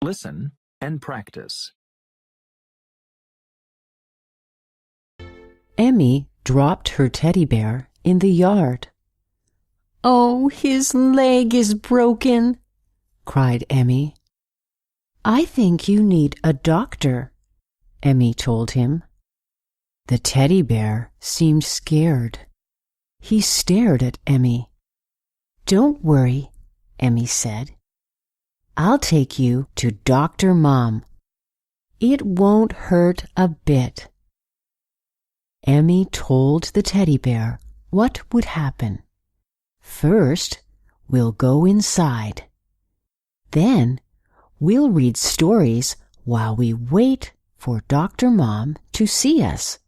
Listen and practice. Emmy dropped her teddy bear in the yard. "Oh, his leg is broken," cried Emmy. "I think you need a doctor," Emmy told him. The teddy bear seemed scared. He stared at Emmy. "Don't worry," Emmy said. "I'll take you to Dr. Mom. It won't hurt a bit." Emmy told the teddy bear what would happen. "First, we'll go inside. Then, we'll read stories while we wait for Dr. Mom to see us.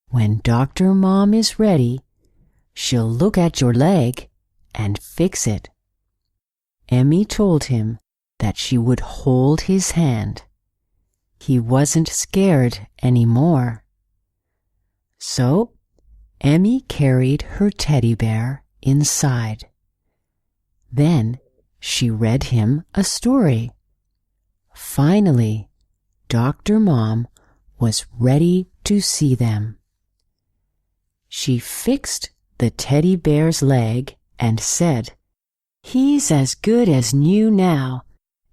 When Dr. Mom is ready, she'll look at your leg and fix it." Emmy told him that she would hold his hand. He wasn't scared anymore. So, Emmy carried her teddy bear inside. Then she read him a story. Finally, Dr. Mom was ready to see them. She fixed the teddy bear's leg and said, "He's as good as new now."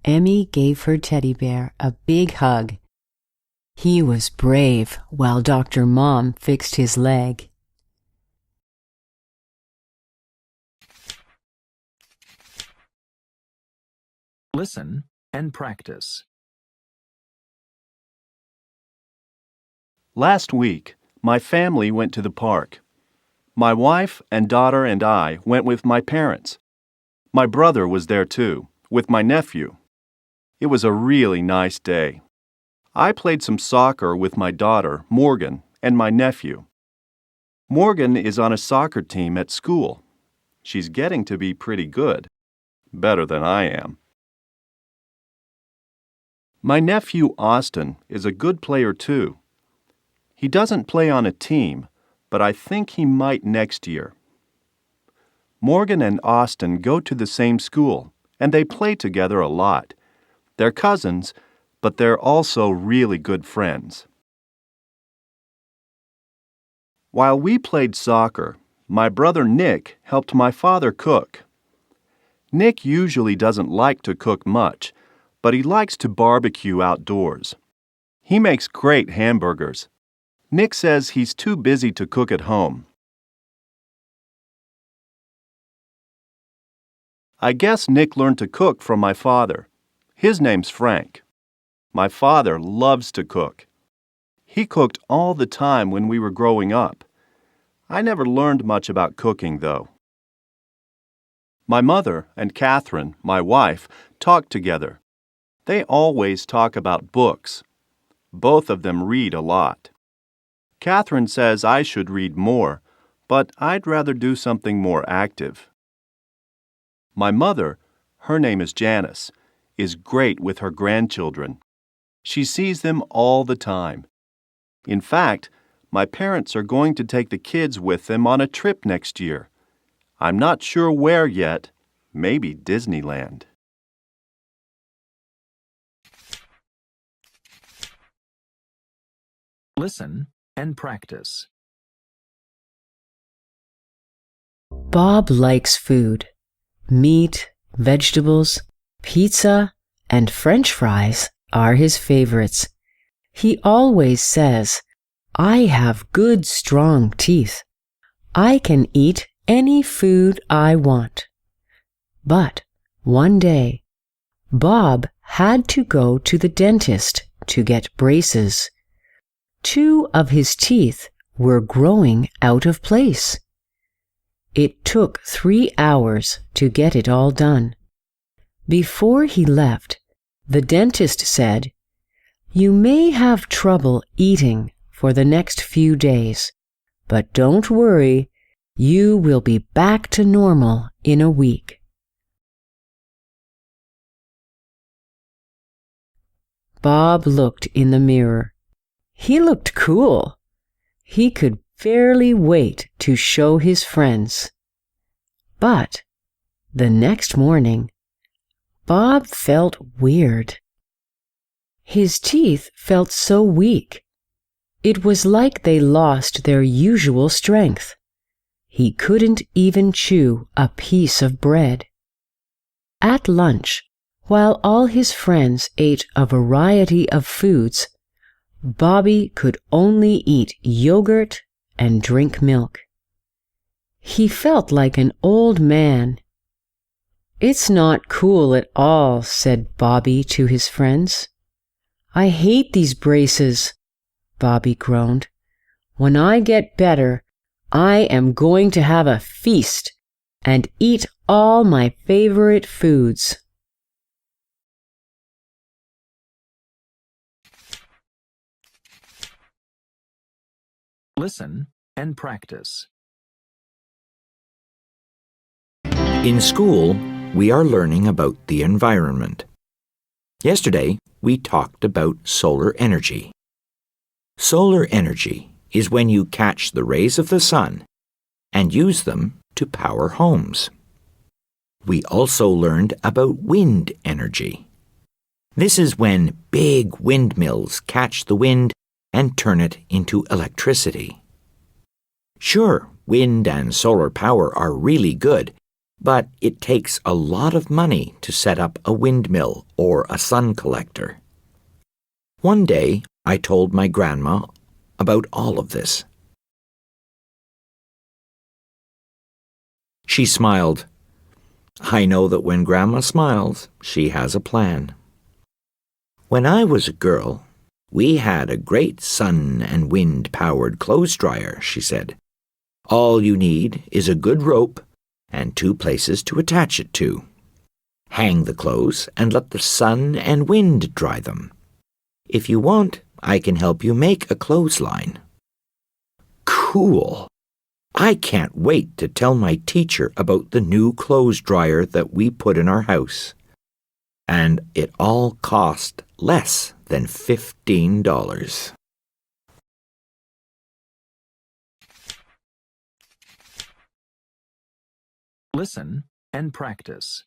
Emmy gave her teddy bear a big hug. He was brave while Dr. Mom fixed his leg. Listen and practice. Last week, my family went to the park. My wife and daughter and I went with my parents. My brother was there too, with my nephew. It was a really nice day. I played some soccer with my daughter, Morgan, and my nephew. Morgan is on a soccer team at school. She's getting to be pretty good, better than I am. My nephew, Austin, is a good player too. He doesn't play on a team, but I think he might next year. Morgan and Austin go to the same school, and they play together a lot. They're cousins, but they're also really good friends. While we played soccer, my brother Nick helped my father cook. Nick usually doesn't like to cook much, but he likes to barbecue outdoors. He makes great hamburgers. Nick says he's too busy to cook at home. I guess Nick learned to cook from my father. His name's Frank. My father loves to cook. He cooked all the time when we were growing up. I never learned much about cooking, though. My mother and Catherine, my wife, talk together. They always talk about books. Both of them read a lot. Catherine says I should read more, but I'd rather do something more active. My mother, her name is Janice, is great with her grandchildren. She sees them all the time. In fact, my parents are going to take the kids with them on a trip next year. I'm not sure where yet. Maybe Disneyland. Listen and practice. Bob likes food. Meat, vegetables, pizza, and French fries are his favorites. He always says, "I have good, strong teeth. I can eat any food I want." But one day, Bob had to go to the dentist to get braces. 2 of his teeth were growing out of place. It took 3 hours to get it all done. Before he left, the dentist said, "You may have trouble eating for the next few days, but don't worry, you will be back to normal in a week." Bob looked in the mirror. He looked cool. He could barely wait to show his friends. But the next morning, Bob felt weird. His teeth felt so weak. It was like they lost their usual strength. He couldn't even chew a piece of bread. At lunch, while all his friends ate a variety of foods, Bobby could only eat yogurt and drink milk. He felt like an old man. "It's not cool at all," said Bobby to his friends. "I hate these braces," Bobby groaned. "When I get better, I am going to have a feast and eat all my favorite foods." Listen and practice. In school, we are learning about the environment. Yesterday, we talked about solar energy. Solar energy is when you catch the rays of the sun and use them to power homes. We also learned about wind energy. This is when big windmills catch the wind and turn it into electricity. Sure, wind and solar power are really good, but it takes a lot of money to set up a windmill or a sun collector. One day, I told my grandma about all of this. She smiled. I know that when Grandma smiles, she has a plan. When I was a girl, we had a great sun and wind-powered clothes dryer, she said. All you need is a good rope and 2 places to attach it to. Hang the clothes and let the sun and wind dry them. If you want, I can help you make a clothesline. Cool! I can't wait to tell my teacher about the new clothes dryer that we put in our house. And it all cost less than $15. Listen and practice.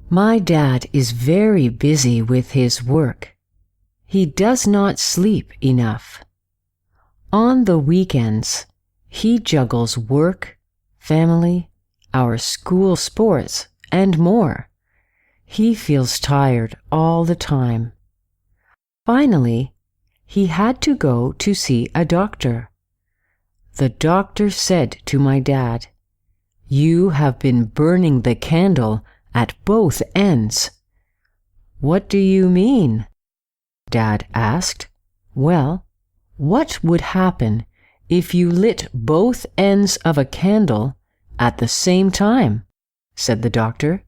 My dad is very busy with his work. He does not sleep enough. On the weekends, he juggles work, family, our school sports, and more. He feels tired all the time. Finally, he had to go to see a doctor. The doctor said to my dad, "You have been burning the candle at both ends." "What do you mean?" Dad asked. "Well, what would happen if you lit both ends of a candle at the same time?" said the doctor.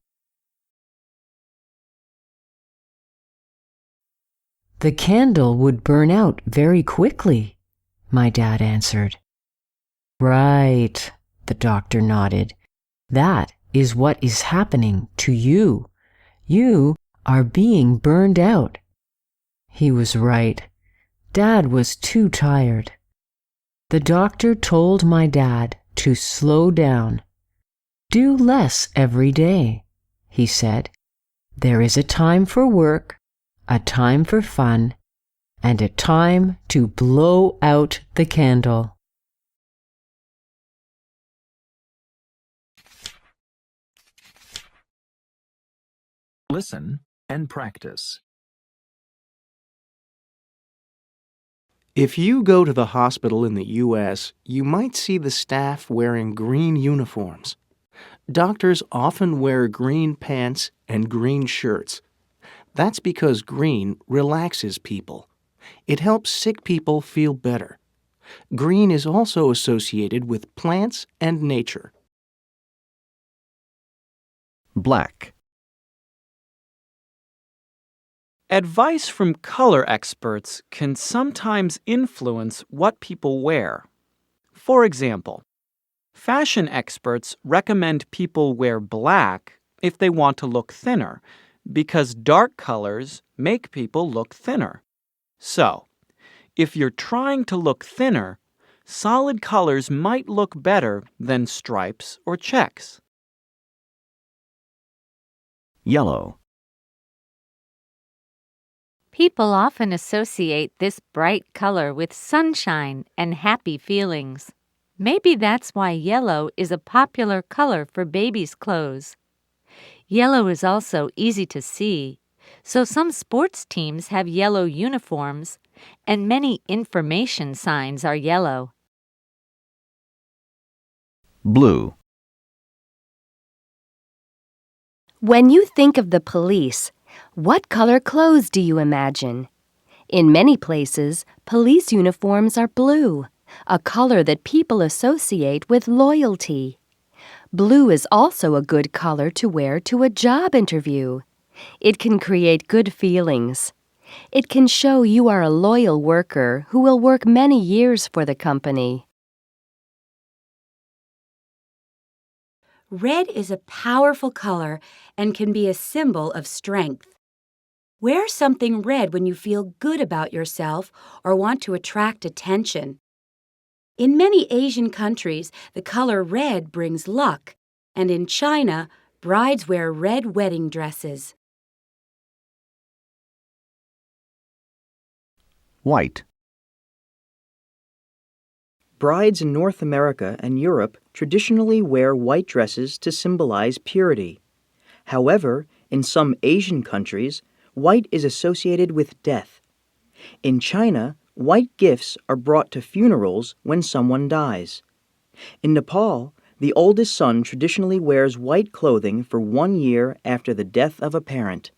"The candle would burn out very quickly," my dad answered. "Right," the doctor nodded. "That is what is happening to you. You are being burned out." He was right. Dad was too tired. The doctor told my dad to slow down. "Do less every day," he said. "There is a time for work, a time for fun, and a time to blow out the candle." Listen and practice. If you go to the hospital in the U.S., you might see the staff wearing green uniforms. Doctors often wear green pants and green shirts. That's because green relaxes people. It helps sick people feel better. Green is also associated with plants and nature. Black. Advice from color experts can sometimes influence what people wear. For example, fashion experts recommend people wear black if they want to look thinner, because dark colors make people look thinner. So, if you're trying to look thinner, solid colors might look better than stripes or checks. Yellow. People often associate this bright color with sunshine and happy feelings. Maybe that's why yellow is a popular color for babies' clothes. Yellow is also easy to see, so some sports teams have yellow uniforms, and many information signs are yellow. Blue. When you think of the police, what color clothes do you imagine? In many places, police uniforms are blue, a color that people associate with loyalty. Blue is also a good color to wear to a job interview. It can create good feelings. It can show you are a loyal worker who will work many years for the company. Red is a powerful color and can be a symbol of strength. Wear something red when you feel good about yourself or want to attract attention. In many Asian countries, the color red brings luck, and in China, brides wear red wedding dresses. White. Brides in North America and Europe traditionally wear white dresses to symbolize purity. However, in some Asian countries, white is associated with death. In China, white gifts are brought to funerals when someone dies. In Nepal, the oldest son traditionally wears white clothing for 1 year after the death of a parent.